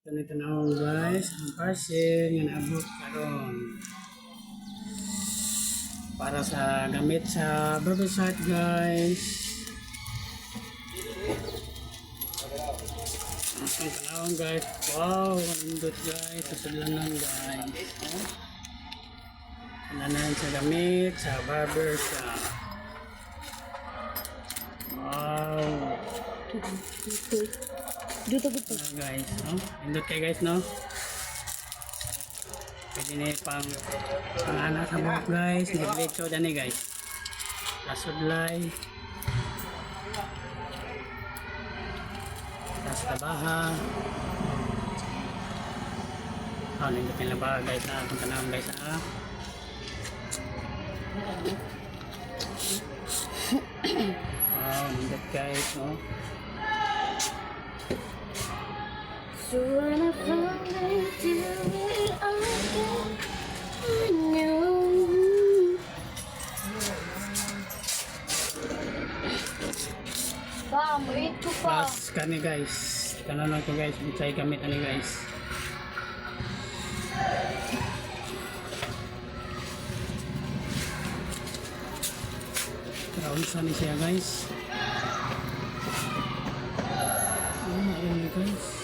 Ganito na ako guys, ang parcel nga naabot karon para sa gamit sa barbershop guys. Ang kanawang guys, wow, nandot guys, susudanan guys. Kananan sa gamit sa barbershop. Wow. Dito dito. Guys, no? Indot kayo guys, no? Pwede na pang anak sa buhok guys. Nag-lecho dyan guys. Kasudlay. Tas tabaha. Nindot yung labaha guys na. Kung tanawang guys ha. Wow, nindot guys, no? So when I found it, you me again, I knew. Bam, ito pa. Plus kani guys. Kanan lang ko guys. Bisay gamit ani guys. Kaunsa ni siya guys. Ano guys?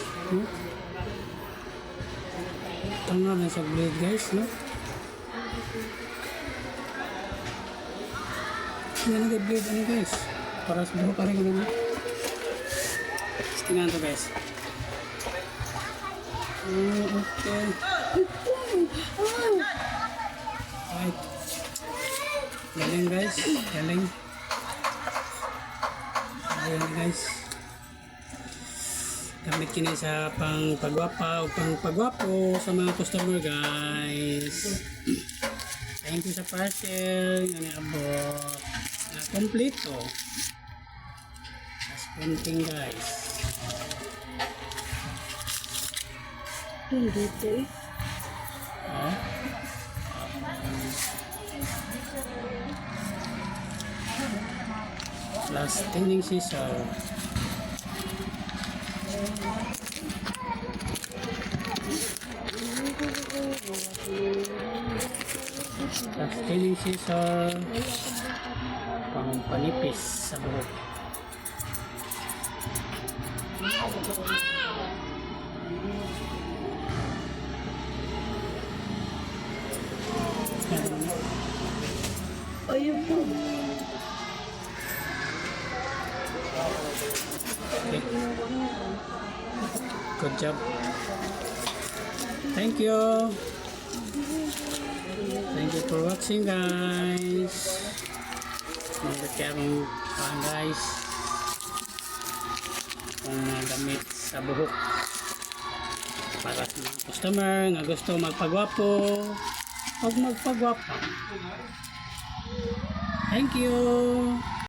Tanga na sa blade guys, no? Yan ang blade ano guys? Para sa buhok pa rin ko naman. Tingnan to guys. Okay. Right. Galing guys. Galing. Ayan guys. Gamit kini sa pang pagwapa o pang pagwapo sa mga customer guys. Thank you sa parcel nga niabot. Na kompleto. As printing guys. Dito eh. Oh. Plus thinning scissor. Tapos thinning scissor pang panipis sa buhok. Ayun po. Okay. Good job. Thank you. Thank you for watching guys. Mga kayong guys. Kung gamit sa buhok. Para sa mga customer nga gusto magpagwapo. Huwag magpagwapo. Thank you.